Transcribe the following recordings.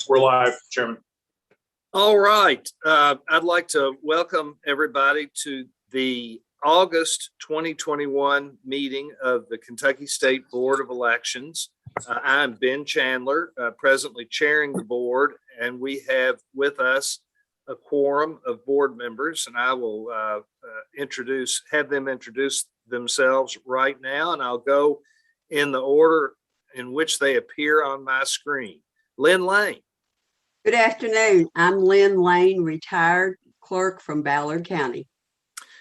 We're live, Chairman. All right. I'd like to welcome everybody to the August 2021 meeting of the Kentucky State Board of Elections. I'm Ben Chandler, presently chairing the board, and we have with us a quorum of board members, and I will have them introduce themselves right now, and I'll go in the order in which they appear on my screen. Lynn Lane. Good afternoon. I'm Lynn Lane, retired clerk from Ballard County.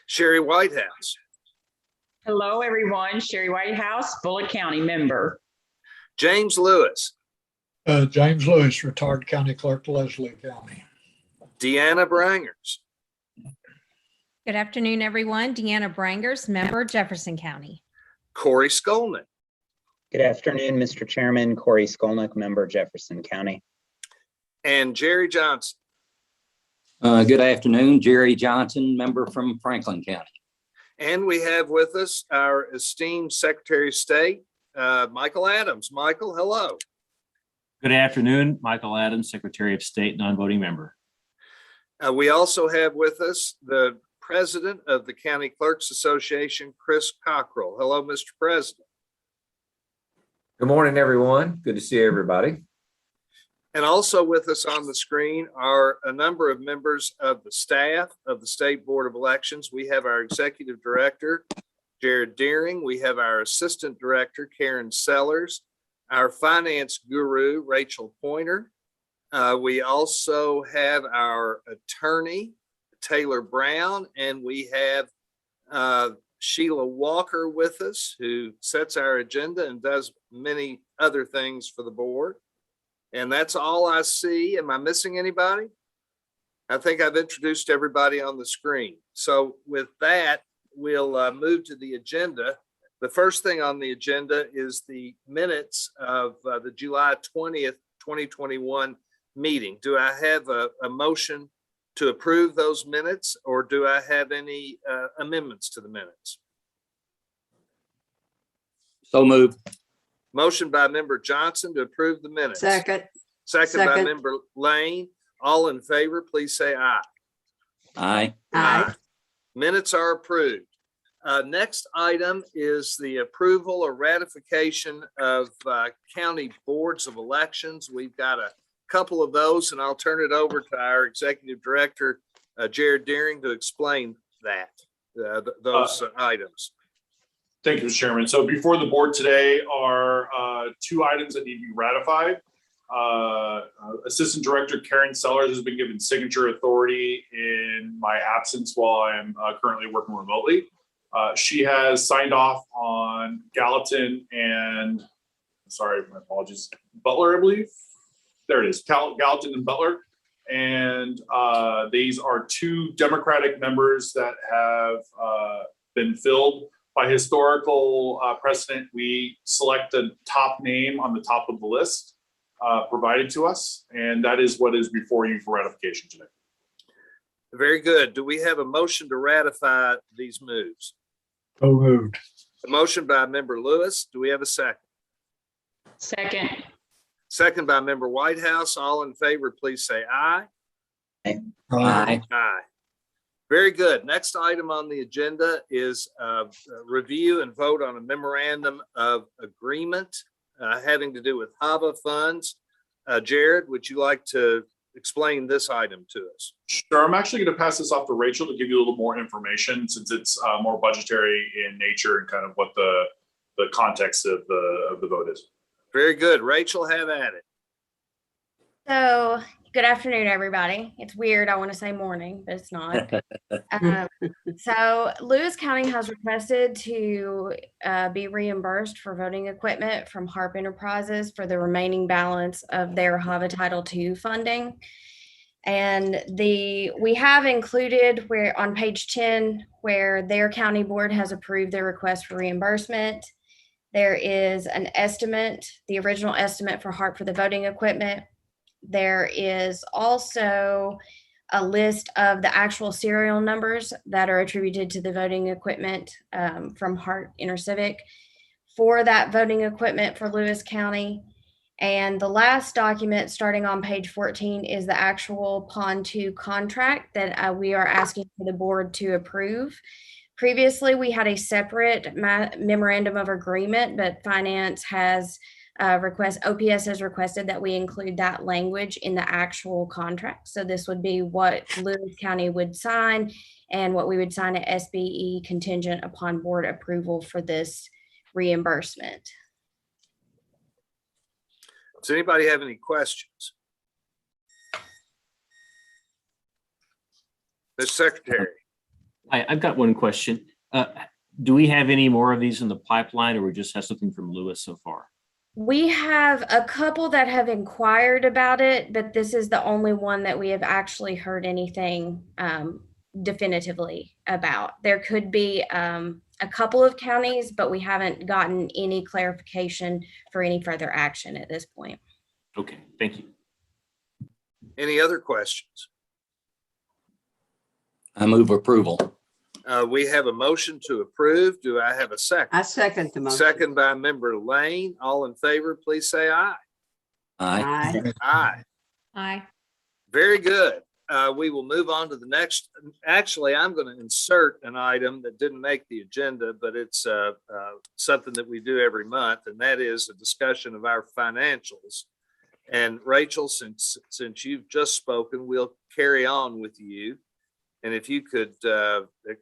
Sherry Whitehouse. Hello, everyone. Sherry Whitehouse, Bullitt County member. James Lewis. James Lewis, retired county clerk, Leslie County. Deanna Brangers. Good afternoon, everyone. Deanna Brangers, member, Jefferson County. Corey Skolnick. Good afternoon, Mr. Chairman. Corey Skolnick, member, Jefferson County. And Jerry Johnson. Good afternoon, Jerry Johnson, member from Franklin County. And we have with us our esteemed Secretary of State, Michael Adams. Michael, hello. Good afternoon, Michael Adams, Secretary of State, non-voting member. We also have with us the President of the County Clerks Association, Chris Cockrell. Hello, Mr. President. Good morning, everyone. Good to see everybody. And also with us on the screen are a number of members of the staff of the State Board of Elections. We have our Executive Director, Jared Deering. We have our Assistant Director, Karen Sellers, our Finance Guru, Rachel Pointer. We also have our Attorney, Taylor Brown, and we have Sheila Walker with us, who sets our agenda and does many other things for the board. And that's all I see. Am I missing anybody? I think I've introduced everybody on the screen. So with that, we'll move to the agenda. The first thing on the agenda is the minutes of the July 20th, 2021 meeting. Do I have a motion to approve those minutes, or do I have any amendments to the minutes? So moved. Motion by member Johnson to approve the minutes. Second. Second by member Lane. All in favor, please say aye. Aye. Aye. Minutes are approved. Next item is the approval or ratification of county boards of elections. We've got a couple of those, and I'll turn it over to our Executive Director, Jared Deering, to explain those items. Thank you, Mr. Chairman. So before the board today are two items that need to be ratified. Assistant Director Karen Sellers has been given signature authority in my absence while I'm currently working remotely. She has signed off on Gallatin and, sorry, my apologies, Butler, I believe. There it is, Gallatin and Butler. And these are two Democratic members that have been filled. By historical precedent, we select the top name on the top of the list provided to us, and that is what is before you for ratification today. Very good. Do we have a motion to ratify these moves? So moved. A motion by member Lewis. Do we have a second? Second. Second by member Whitehouse. All in favor, please say aye. Aye. Aye. Very good. Next item on the agenda is review and vote on a memorandum of agreement having to do with HAVA funds. Jared, would you like to explain this item to us? Sure. I'm actually going to pass this off to Rachel to give you a little more information, since it's more budgetary in nature and kind of what the context of the vote is. Very good. Rachel, have at it. So, good afternoon, everybody. It's weird. I want to say morning, but it's not. So Lewis County has requested to be reimbursed for voting equipment from HARP Enterprises for the remaining balance of their HAVA Title II funding. And we have included where on page 10, where their county board has approved their request for reimbursement. There is an estimate, the original estimate for HARP for the voting equipment. There is also a list of the actual serial numbers that are attributed to the voting equipment from HARP InterCivic for that voting equipment for Lewis County. And the last document, starting on page 14, is the actual Pond 2 contract that we are asking for the board to approve. Previously, we had a separate memorandum of agreement, but finance has OPS has requested that we include that language in the actual contract. So this would be what Lewis County would sign and what we would sign at SBE contingent upon board approval for this reimbursement. Does anybody have any questions? Mr. Secretary. I've got one question. Do we have any more of these in the pipeline, or we just have something from Lewis so far? We have a couple that have inquired about it, but this is the only one that we have actually heard anything definitively about. There could be a couple of counties, but we haven't gotten any clarification for any further action at this point. Okay, thank you. Any other questions? I move approval. We have a motion to approve. Do I have a second? I second the motion. Second by member Lane. All in favor, please say aye. Aye. Aye. Aye. Aye. Very good. We will move on to the next. Actually, I'm going to insert an item that didn't make the agenda, but it's something that we do every month, and that is a discussion of our financials. And Rachel, since you've just spoken, we'll carry on with you. And if you could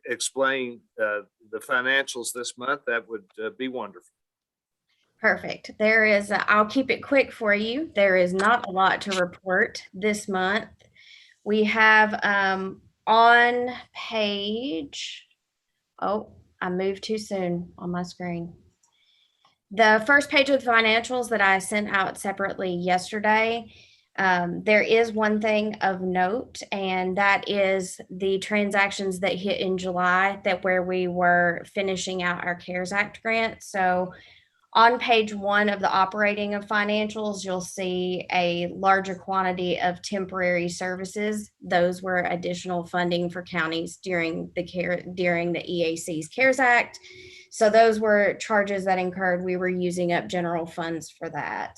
explain the financials this month, that would be wonderful. Perfect. There is, I'll keep it quick for you. There is not a lot to report this month. We have on page, oh, I moved too soon on my screen. The first page of the financials that I sent out separately yesterday, there is one thing of note, and that is the transactions that hit in July, that where we were finishing out our CARES Act grant. So on page 1 of the operating of financials, you'll see a larger quantity of temporary services. Those were additional funding for counties during the EAC's CARES Act. So those were charges that incurred. We were using up general funds for that.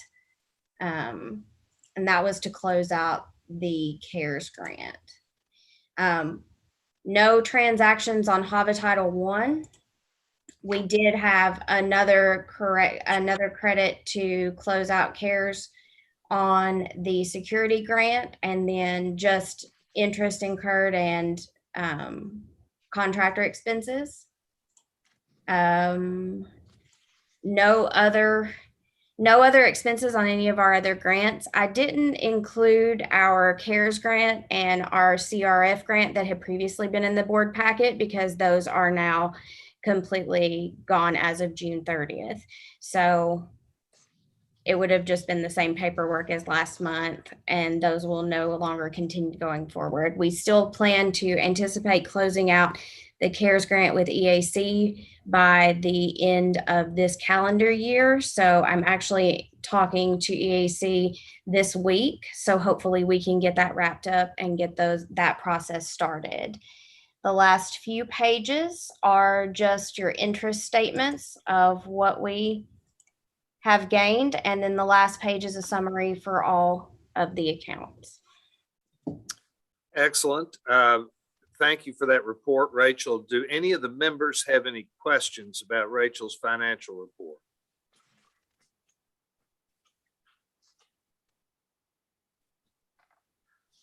And that was to close out the CARES grant. No transactions on HAVA Title I. We did have another credit to close out CARES on the security grant, and then just interest incurred and contractor expenses. No other expenses on any of our other grants. I didn't include our CARES grant and our CRF grant that had previously been in the board packet because those are now completely gone as of June 30th. So it would have just been the same paperwork as last month, and those will no longer continue going forward. We still plan to anticipate closing out the CARES grant with EAC by the end of this calendar year. So I'm actually talking to EAC this week. So hopefully we can get that wrapped up and get that process started. The last few pages are just your interest statements of what we have gained. And then the last page is a summary for all of the accounts. Excellent. Thank you for that report, Rachel. Do any of the members have any questions about Rachel's financial report?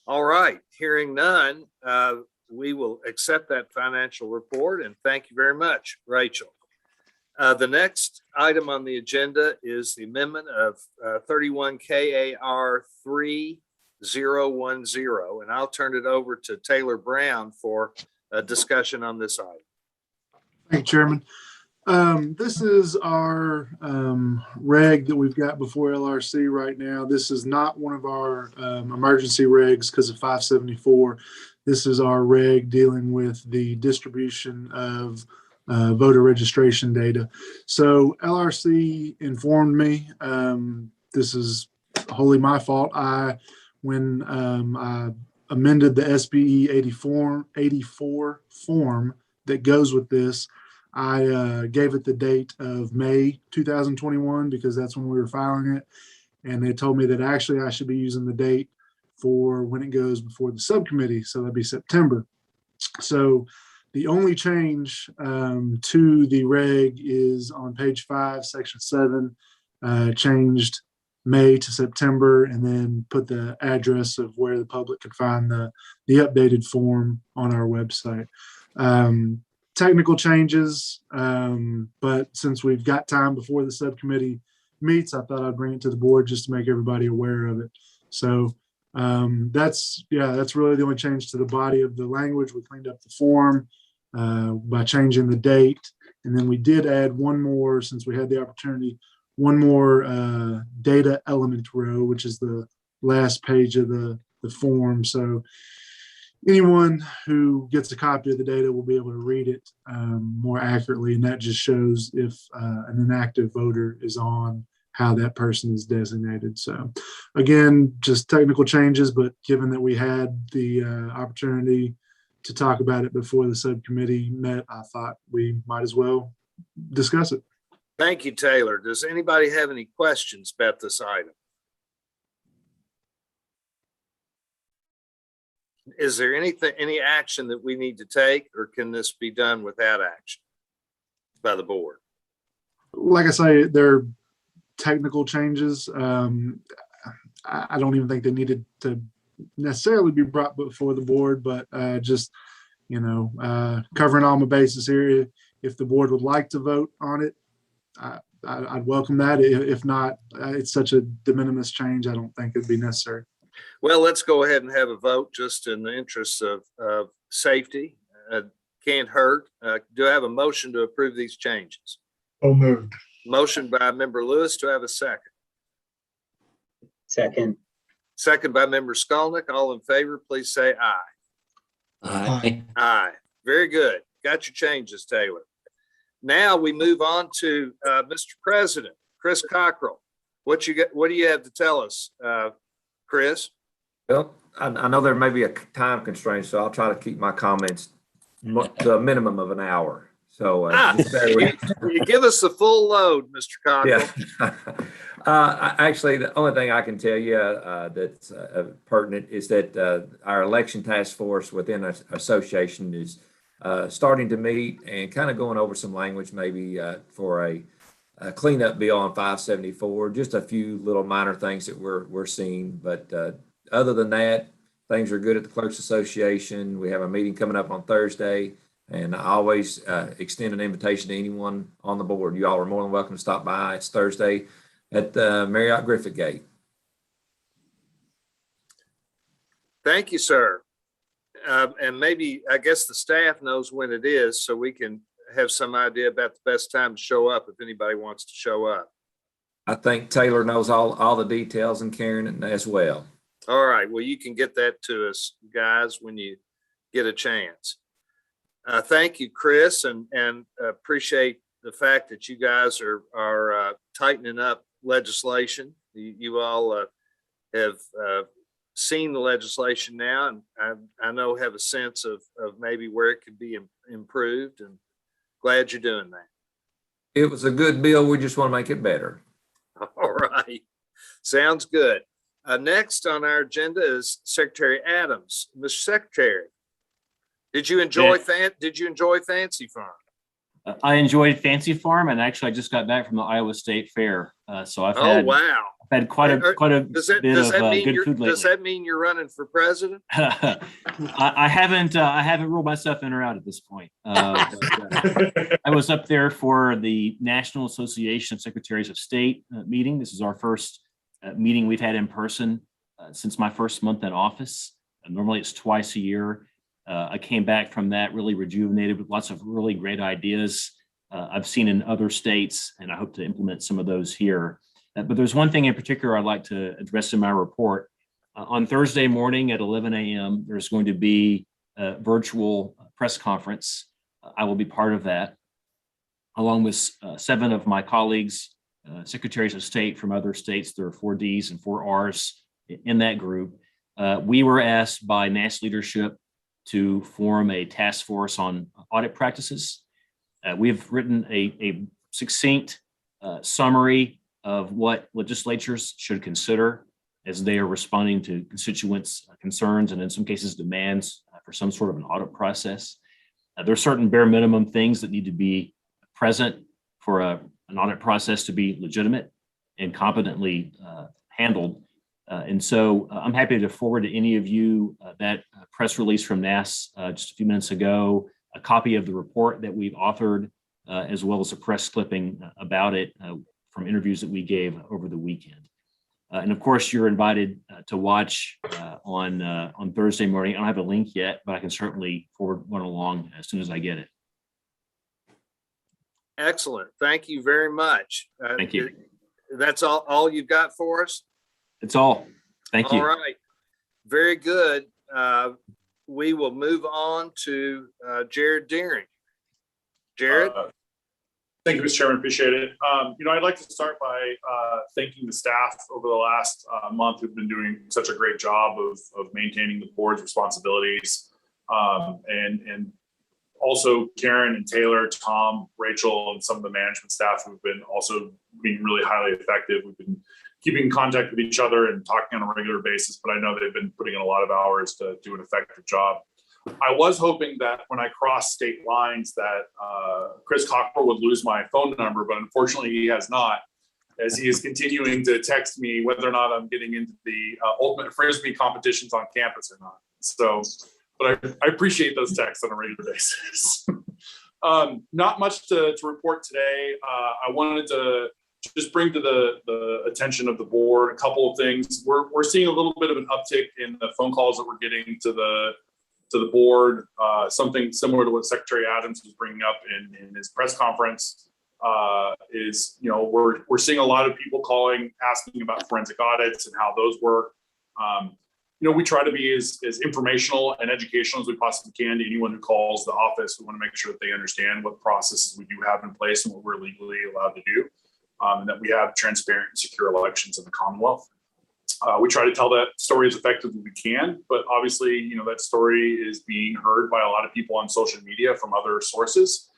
All right, hearing none, we will accept that financial report, and thank you very much, Rachel. The next item on the agenda is the amendment of 31 KAR 3010, and I'll turn it over to Taylor Brown for a discussion on this item. Thank you, Chairman. This is our reg that we've got before LRC right now. This is not one of our emergency regs because of 574. This is our reg dealing with the distribution of voter registration data. So LRC informed me, this is wholly my fault. When I amended the SBE 84 form that goes with this, I gave it the date of May 2021 because that's when we were filing it. And they told me that actually I should be using the date for when it goes before the subcommittee. So that'd be September. So the only change to the reg is on page 5, section 7, changed May to September, and then put the address of where the public could find the updated form on our website. Technical changes, but since we've got time before the subcommittee meets, I thought I'd bring it to the board just to make everybody aware of it. So that's really the only change to the body of the language. We cleaned up the form by changing the date, and then we did add one more, since we had the opportunity, one more data element row, which is the last page of the form. So anyone who gets a copy of the data will be able to read it more accurately, and that just shows if an inactive voter is on, how that person is designated. So again, just technical changes, but given that we had the opportunity to talk about it before the subcommittee met, I thought we might as well discuss it. Thank you, Taylor. Does anybody have any questions about this item? Is there any action that we need to take, or can this be done without action by the board? Like I say, they're technical changes. I don't even think they needed to necessarily be brought before the board, but just, covering all my bases here. If the board would like to vote on it, I'd welcome that. If not, it's such a de minimis change, I don't think it'd be necessary. Well, let's go ahead and have a vote just in the interest of safety. Can't hurt. Do I have a motion to approve these changes? So moved. Motion by member Lewis. Do I have a second? Second. Second by member Skolnick. All in favor, please say aye. Aye. Aye. Very good. Got your changes, Taylor. Now we move on to Mr. President, Chris Cockrell. What do you have to tell us, Chris? Well, I know there may be a time constraint, so I'll try to keep my comments to a minimum of an hour. So you give us the full load, Mr. Cockrell. Yeah. Actually, the only thing I can tell you that's pertinent is that our election task force within our association is starting to meet and kind of going over some language maybe for a cleanup bill on 574. Just a few little minor things that we're seeing, but other than that, things are good at the Clerks Association. We have a meeting coming up on Thursday. And I always extend an invitation to anyone on the board. You all are more than welcome to stop by. It's Thursday at the Marriott Griffith Gate. Thank you, sir. And maybe, I guess the staff knows when it is, so we can have some idea about the best time to show up if anybody wants to show up. I think Taylor knows all the details, and Karen as well. All right. Well, you can get that to us, guys, when you get a chance. Thank you, Chris, and appreciate the fact that you guys are tightening up legislation. You all have seen the legislation now, and I know have a sense of maybe where it could be improved, and glad you're doing that. It was a good bill. We just want to make it better. All right. Sounds good. Next on our agenda is Secretary Adams. Mr. Secretary, did you enjoy Fancy Farm? I enjoyed Fancy Farm, and actually I just got back from the Iowa State Fair. So I've had quite a bit of good food lately. Does that mean you're running for president? I haven't ruled myself in or out at this point. I was up there for the National Association of Secretaries of State meeting. This is our first meeting we've had in person since my first month in office. Normally it's twice a year. I came back from that really rejuvenated with lots of really great ideas I've seen in other states, and I hope to implement some of those here. But there's one thing in particular I'd like to address in my report. On Thursday morning at 11 a.m., there's going to be a virtual press conference. I will be part of that, along with 7 of my colleagues, secretaries of state from other states. There are 4 Ds and 4 Rs in that group. We were asked by NASS leadership to form a task force on audit practices. We've written a succinct summary of what legislatures should consider as they are responding to constituents' concerns and in some cases demands for some sort of an audit process. There are certain bare minimum things that need to be present for an audit process to be legitimate and competently handled. And so I'm happy to forward to any of you that press release from NAS just a few minutes ago, a copy of the report that we've authored, as well as a press clipping about it from interviews that we gave over the weekend. And of course, you're invited to watch on Thursday morning. I don't have a link yet, but I can certainly forward one along as soon as I get it. Excellent. Thank you very much. Thank you. That's all you've got for us? It's all. Thank you. All right. Very good. We will move on to Jared Deering. Jared? Thank you, Mr. Chairman. Appreciate it. I'd like to start by thanking the staff over the last month who've been doing such a great job of maintaining the board's responsibilities. And also Karen and Taylor, Tom, Rachel, and some of the management staff who've been also being really highly effective. We've been keeping in contact with each other and talking on a regular basis, but I know they've been putting in a lot of hours to do an effective job. I was hoping that when I crossed state lines that Chris Cockrell would lose my phone number, but unfortunately he has not, as he is continuing to text me whether or not I'm getting into the ultimate Frisbee competitions on campus or not. So, but I appreciate those texts on a regular basis. Not much to report today. I wanted to just bring to the attention of the board a couple of things. We're seeing a little bit of an uptick in the phone calls that we're getting to the board, something similar to what Secretary Adams was bringing up in his press conference. Is we're seeing a lot of people calling, asking about forensic audits and how those work. We try to be as informational and educational as we possibly can to anyone who calls the office. We want to make sure that they understand what processes we do have in place and what we're legally allowed to do, and that we have transparent and secure elections in the Commonwealth. We try to tell that story as effectively as we can, but obviously, that story is being heard by a lot of people on social media from other sources.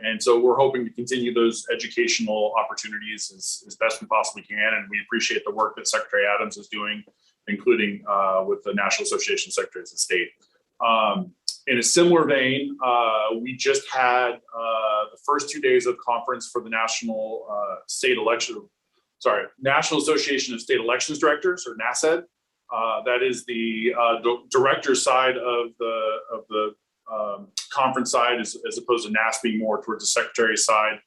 And so we're hoping to continue those educational opportunities as best we possibly can. And we appreciate the work that Secretary Adams is doing, including with the National Association of Secretaries of State. In a similar vein, we just had the first 2 days of conference for the National Association of State Elections Directors, or NASED. That is the director side of the conference side, as opposed to NAS being more towards the secretary side.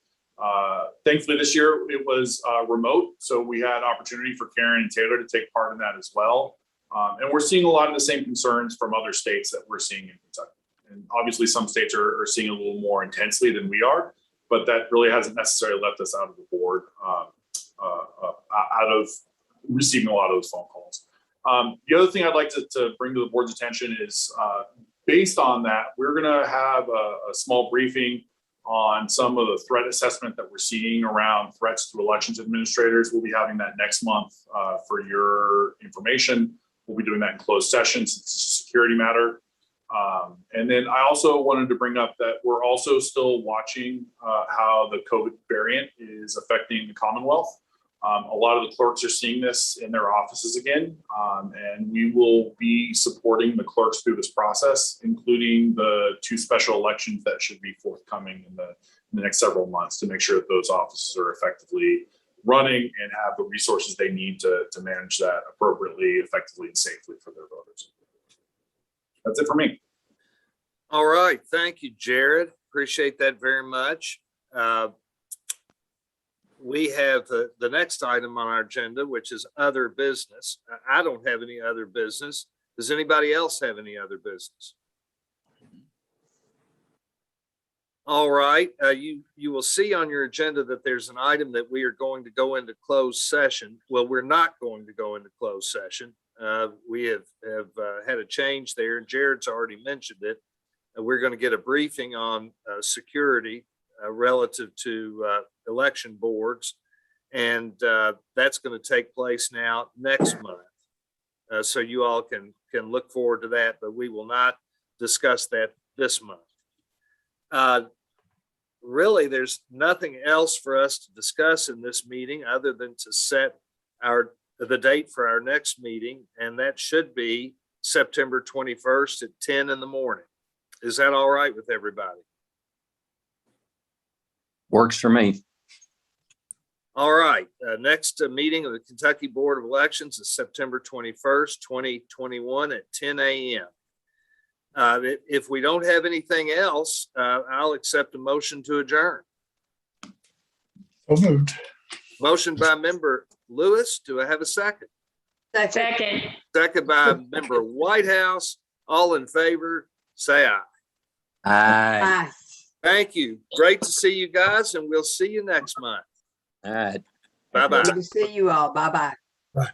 Thankfully, this year it was remote, so we had opportunity for Karen and Taylor to take part in that as well. And we're seeing a lot of the same concerns from other states that we're seeing in Kentucky. And obviously, some states are seeing a little more intensely than we are, but that really hasn't necessarily left us out of the board, out of receiving a lot of those phone calls. The other thing I'd like to bring to the board's attention is, based on that, we're going to have a small briefing on some of the threat assessment that we're seeing around threats to elections administrators. We'll be having that next month for your information. We'll be doing that in closed session since it's a security matter. And then I also wanted to bring up that we're also still watching how the COVID variant is affecting the Commonwealth. A lot of the clerks are seeing this in their offices again, and we will be supporting the clerks through this process, including the 2 special elections that should be forthcoming in the next several months, to make sure that those offices are effectively running and have the resources they need to manage that appropriately, effectively, and safely for their voters. That's it for me. All right. Thank you, Jared. Appreciate that very much. We have the next item on our agenda, which is other business. I don't have any other business. Does anybody else have any other business? All right. You will see on your agenda that there's an item that we are going to go into closed session. Well, we're not going to go into closed session. We have had a change there, and Jared's already mentioned it. We're going to get a briefing on security relative to election boards, and that's going to take place now next month. So you all can look forward to that, but we will not discuss that this month. really, there's nothing else for us to discuss in this meeting other than to set the date for our next meeting, and that should be September 21st at 10 in the morning. Is that all right with everybody? Works for me. All right, next meeting of the Kentucky Board of Elections is September 21st, 2021 at 10 a.m. If we don't have anything else, I'll accept a motion to adjourn. So moved. Motion by member Lewis. Do I have a second? Second. Second by member Whitehouse. All in favor, say aye. Aye. Bye. Thank you. Great to see you guys, and we'll see you next month. All right. Bye-bye. Good to see you all. Bye-bye. Bye.